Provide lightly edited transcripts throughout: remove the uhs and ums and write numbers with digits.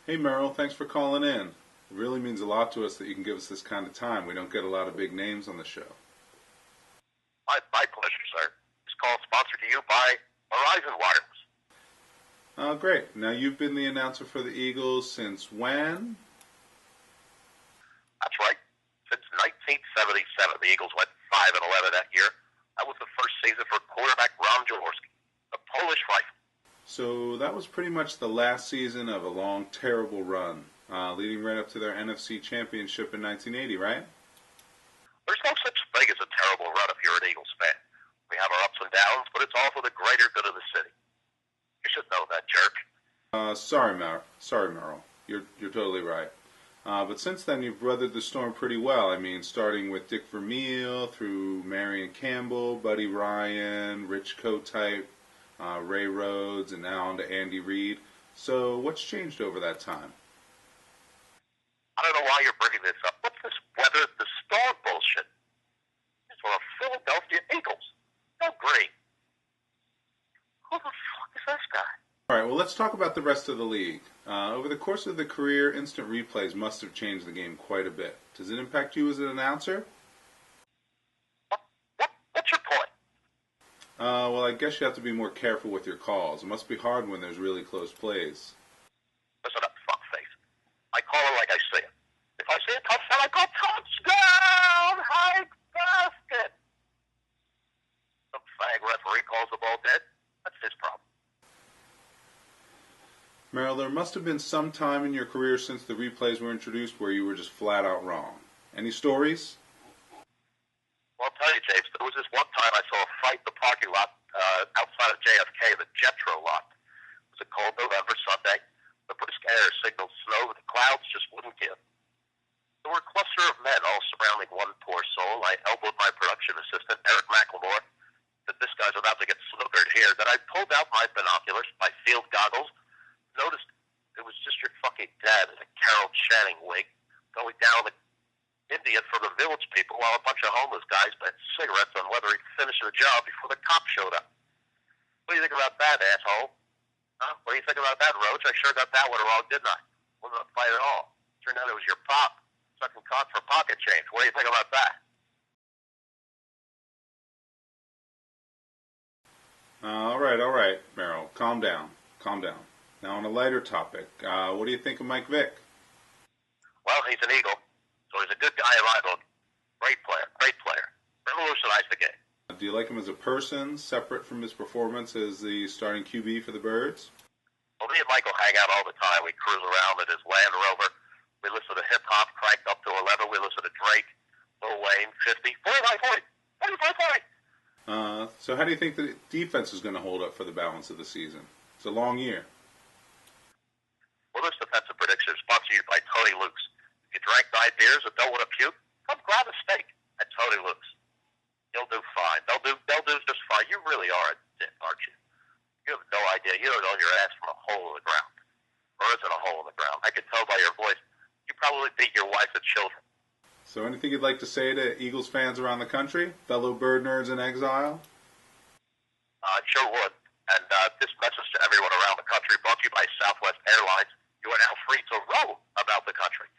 Hey Merrill, thanks for calling in. It really means a lot to us that you can give us this kind of time. We don't get a lot of big names on the show. My pleasure, sir. This call is sponsored to you by Verizon Wireless. Oh, great. Now you've been the announcer for the Eagles since when? That's right. Since 1977, the Eagles went 5-11 that year. That was the first season for quarterback Ron Jaworski, the Polish rifle. So that was pretty much the last season of a long, terrible run, leading right up to their NFC Championship in 1980, right? There's no such thing as a terrible run if you're an Eagles fan. We have our ups and downs, but it's all for the greater good of the city. You should know that, jerk. Sorry, Merrill. You're totally right. But since then, you've weathered the storm pretty well. I mean, starting with Dick Vermeil through Marion Campbell, Buddy Ryan, Rich Kotite, Ray Rhodes, and now on to Andy Reid. So what's changed over that time? I don't know why you're bringing this up. What's this weather the storm bullshit? It's for the Philadelphia Eagles. No green. Who the fuck is this guy? All right, well, let's talk about the rest of the league. Over the course of the career, instant replays must have changed the game quite a bit. Does it impact you as an announcer? What's your point? Well, I guess you have to be more careful with your calls. It must be hard when there's really close plays. Listen up, fuckface. I call it like I see it. If I see a touchdown, I call touchdown! High basket! Some fag referee calls the ball dead. That's his problem. Merrill, there must have been some time in your career since the replays were introduced where you were just flat out wrong. Any stories? Well, I'll tell you, James, there was this one time I saw a fight in the parking lot outside of JFK, the Jetro lot. It was a cold November Sunday. The brisk air signaled snow, but the clouds just wouldn't give. There were a cluster of men all surrounding one poor soul. I elbowed my production assistant, Eric McLemore, that this guy's about to get snookered here. Then I pulled out my binoculars, my field goggles, noticed it was just your fucking dad in a Carol Channing wig going down the Indian for the village people while a bunch of homeless guys bet cigarettes on whether he'd finish the job before the cops showed up. What do you think about that, asshole? Huh? What do you think about that, Roach? I sure got that one wrong, didn't I? Wasn't a fight at all. Turned out it was your pop, sucking cock for pocket change. What do you think about that? All right, Merrill. Calm down. Now, on a lighter topic, what do you think of Mike Vick? Well, he's an Eagle, so he's a good guy in my book. Great player. Revolutionized the game. Do you like him as a person, separate from his performance as the starting QB for the Birds? Well, me and Michael hang out all the time. We cruise around in his Land Rover. We listen to hip-hop cranked up to 11. We listen to Drake, Lil Wayne, 50, 45, 40. So how do you think the defense is going to hold up for the balance of the season? It's a long year. Well, this defensive prediction is sponsored to you by Tony Luke's. If you drank 9 beers and don't want to puke, come grab a steak at Tony Luke's. You'll do fine. They'll do just fine. You really are a dick, aren't you? You have no idea. You don't know your ass from a hole in the ground. Or isn't a hole in the ground. I can tell by your voice. You probably beat your wife and children. So anything you'd like to say to Eagles fans around the country? Fellow Bird nerds in exile? I sure would. And this message to everyone around the country brought to you by Southwest Airlines. You are now free to roam about the country.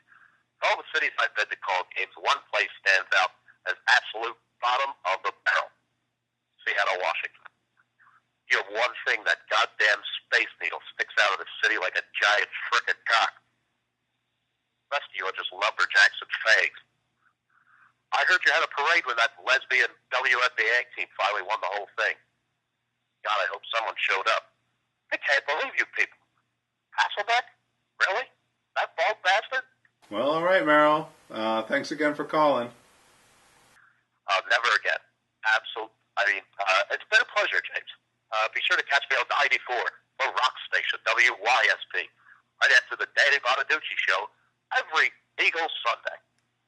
In all the cities I've been to call games, one place stands out as absolute bottom of the barrel. Seattle, Washington. You have one thing, that goddamn Space Needle sticks out of the city like a giant frickin' cock. The rest of you are just lumberjacks and fags. I heard you had a parade when that lesbian WNBA team finally won the whole thing. God, I hope someone showed up. I can't believe you people. Hasselbeck? Really? That bald bastard? Well, all right, Merrill. Thanks again for calling. Never again. It's been a pleasure, James. Be sure to catch me on 94, the rock station, WYSP. Right after the Danny Bonaducci show, every Eagle Sunday.